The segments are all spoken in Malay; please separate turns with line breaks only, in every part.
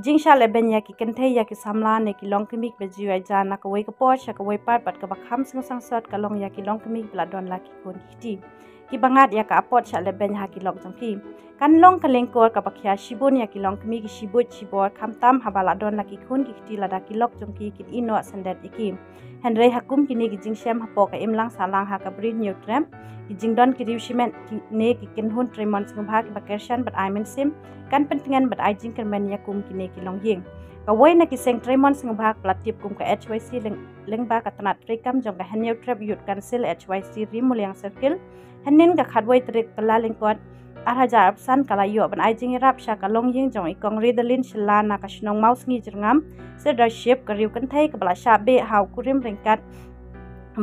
jing sha le ben ya ki kenthe ya ki samla ne ki long kemik be jiwa jana ka wei ka por sha ka wei pat ka bakham sing sang sot ka long ya ki long kemik bla don la ki kon ki ki bangat ya ka apot sha le ben ha ki long jang ki kan long ka leng kor ka bakhya shibun ya ki long kemik ki shibut shibor kham tam ha bala don la ki khun ki la da ki lok jong ki ino sandat iki henry hakum ki ne ki jing shem ha po ka imlang salang ha ka bri new tram ki jing don ki riushimen ne ki ken hun tremon sing bha ki bakershan but I mean sim kan pentingan but I jing kermen ya kum ki ne ki long ying ka wei na ki seng tremon sing bha platip kum ka HYC leng ba ka tanat trekam jong ka henyo trap youth council HYC rimuliang circle henin ka khadwai trek kala leng kot arhaja absan kala yo ban I jing rap sha ka long ying jong I kong ridalin shilana ka shnong maus ngi jrngam leadership ka riu kan thai ka bala sha be hau kurim ringkat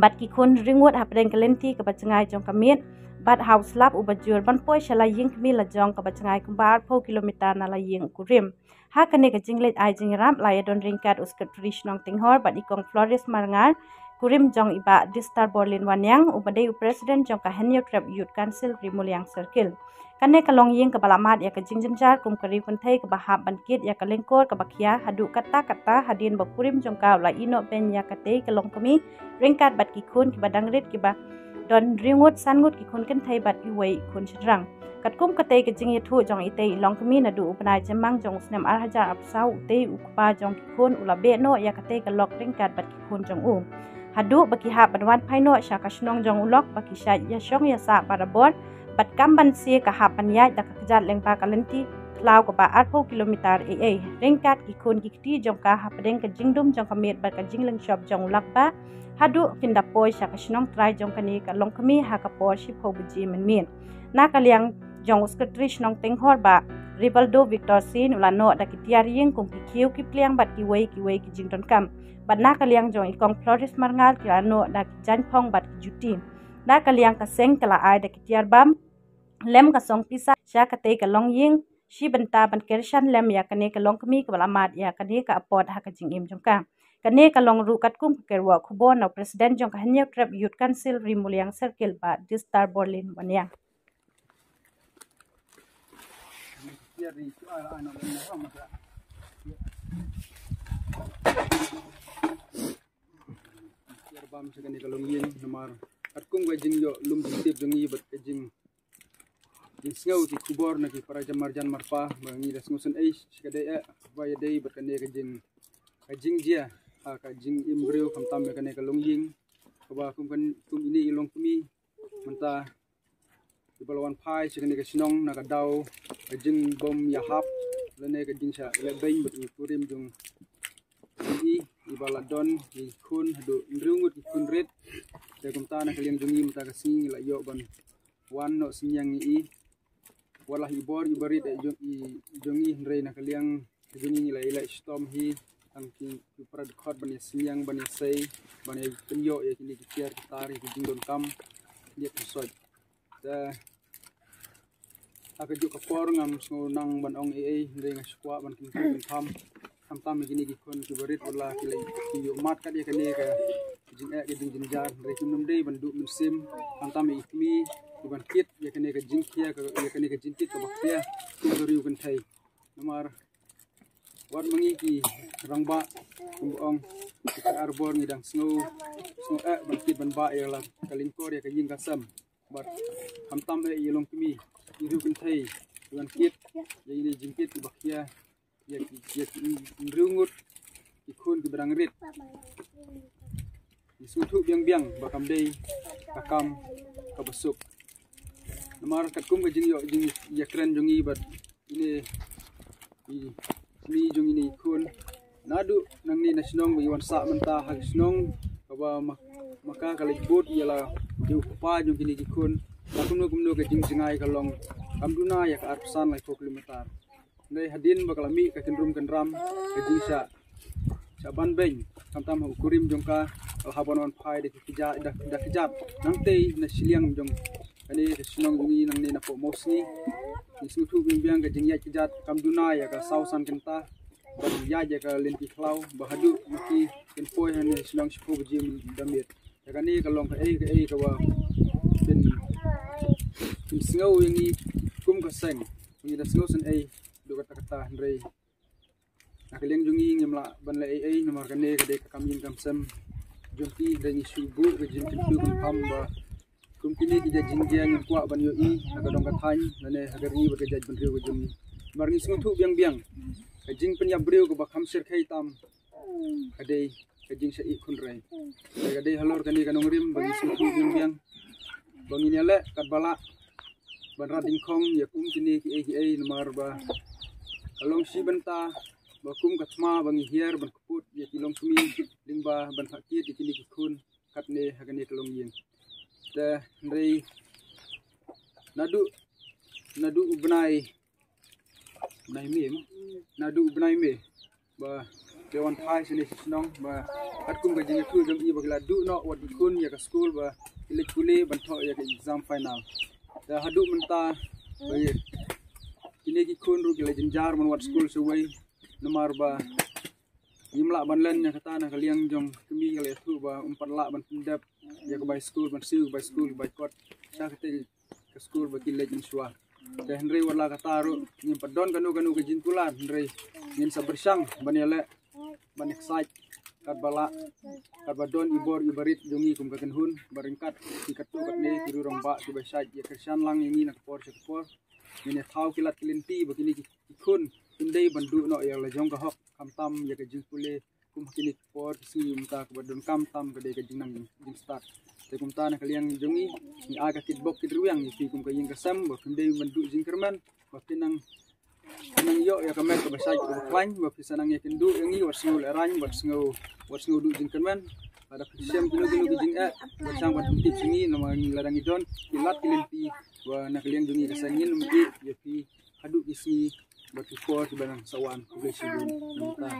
bat ki khun ringwat ha preng kalenti ka bachangai jong ka mit bat house lap ubajur ban poi shala ying kmi la jong ka bachangai kumbar 4 kilometer na la ying kurim ha kane ka jinglet I jing ram la don ringkat uskat traditional tinghor bat ikong flores marngar kurim jong iba distar borlin wanyang ubadei president jong ka henyo trap youth council rimuliang circle kane ka long ying ka balamat ya ka jingjinjar kum kari kun thai ka bahab ban kit ya ka lengkor ka bakhya hadu kata hadin ba kurim jong ka la ino ben ya ka te ka long kami ringkat bat ki khun ki badang rit ki ba don ringut sangut ki khun kan thai bat i wei khun chidrang kat kum ka te ka jing ya thu jong ite long kami na du upnai jamang jong snam ar hajar apsau te ukpa jong ki khun ula be no ya ka te ka lok ringkat bat ki khun jong hadu baki ha banwan phaino sha ka shnong jong ulok baki sha ya shong ya sa barabor bat kamban si ka ha pan ya da ka jat leng pa kalenti law ka ba 4 kilometer ringkat ki khun ki ti jong ka ha padeng ka jingdum jong ka met bat ka jingleng shop jong lakpa hadu kinda poi sha ka shnong try jong ka ni ka long kami ha ka por shi pho buji men na ka liang jong secretary shnong teng hor ba Rivaldo Victor Sin ulano da ki tiar yeng kum ki khiu ki pliang bat ki wei ki jingdon kam bat na ka liang jong ikong flores marngal ki ano da ki jan phong bat ki juti na ka liang ka seng kala ai da ki tiar bam lem ka song pisa sha ka te ka long ying shi banta ban kershan lem ya kane ka long kami ka balamat ya kane ka apod ha ka jing im jong ka kane ka long ru kat kum kerwa khubo na president jong ka henyo trap youth council rimuliang circle ba distar borlin wanya
bam sekali kalau ngin nomor atkum ga jing yo lum tip jongi bat ka jing sngau ki kubor na ki para jamarjan marpa bangi das ngusun ai sekade ba ya dei bat kane ka jing jia ha ka jing imbreu kam tam ka ne ka long ying ba kum ini long kumi menta di balawan pai sekane ka sinong na ka dau ka jing bom ya hap lene ka jing sa le bain bat kurim jong i baladon i khun hadu nrungut i khun red de kumta na kaliang jongi mata ka sing la yo ban wan no sinyang i wala hi bor i barit e jongi hre na kaliang jongi la ila storm hi ang ki prad khot ban sinyang ban sei ban penyo ya kini kiar tari ki jingdon kam dia kusoj da aka juk ka por ngam so nang ban ong hre nga skwa ban kin tham tam gini ki kon ki barit wala ki lai ki yo mat ka dia kane ka jing jar re ki num dei ban du min sim tam ikmi ki ban kit ya kane ka jing kia ka ya kane ka jing kit ka baktia ku riu kan thai namar wat mangi ki rangba ong ki arbor ni dang snow ban kit ban ba ya la kalin ko ya ka jing ka sam bat tam long kimi riu kan thai ban kit ya ini jing kit ki baktia ya nrungut ikun di berang rit isutu biang bakam dei kakam kabesuk namar katkum ke jing yo jing ya keren jongi bat ini jongi ni ikun nadu nang ni nasionong bi wan sa menta ha nasionong kaba maka kali bot yala yu pa jongi ni ikun kumno ke jing jingai kalong kamduna ya ka arsan lai 4 kilometer nei hadin bakal mi ka kendrum kendram ke jingsa saban beng tam kurim jongka alhabanon phai de kija da kijap nang tei na siliang jong ani sinong jungi nang ne na po mosni isu thu biang ka jingya kijat kamduna ya ka sausan kenta ban ya ka lenti khlau bahadu maki ken poi han silong sipo bjim damit ya ka ni ka long ka ka wa ben sngau yang kum ka seng ni da sngau sen do kata-kata Andre nak liang jungi ngemla ban la ai nomor kane kade kamin kamsam jonti dan subu ke jin tentu kan pamba kum kini ki jingia yang kuat ban yo I aga dong kathan nane agar ni bekerja ban riu ke jungi mar ni sungu biang ke jing penyab riu ke bakam sir khai tam kade ke jing sai kun rai kade halor kani kanong rim bagi sungu biang bangi nyale kat bala ban rading khong ya kum kini ki ai nomor ba kalong si benta bakum katma bangi hiar ban kuput ya kilong kumi lingba ban fakir di kini kikun katne hagane kalong yin da ndrei nadu ubnai me ba dewan thai sini snong ba atkum ga jinga tu jam I bagla du no wat kun ya ka school ba ile kule ban tho ya ka exam final da hadu menta ba kini kikun ru kila jinjar man wat school sewai nomor ba imla banlen nya kata na kaliang jong kemi kali tu ba umpat la ban pendap ya ke by school ban siu by school by court sa kete ke school ba kile jin swa de henry wala kata ru nyim padon kanu ke jin tulan henry ngin sa bersang ban yale ban excite kat bala kat badon ibor ibarit jongi kum kaken hun baringkat tikat tu kat ne tiru rong ba tu by side ya kersan lang ini nak por ini thau kilat kilinti begini ikun indai bandu no yang lajong ka hok kam tam ya ke jing pule kum kini por si mta ke badon kam tam ke de ke jinang jing start te kum ta na kaliang jongi ni aga kitbok kidruang ni kum ka ying kasam ba indai bandu jing kerman ba kinang yo ya kamet ke basai ke kwan ba pisanang ya kendu yangi wasul erang wasul du jing kerman ada pisem kilo jing bersang ban tip singi nama ladang idon kilat kilinti wa na kaliang jongi kasangin mti ya pi hadu isi batu por di banang sawan kubay sibun namta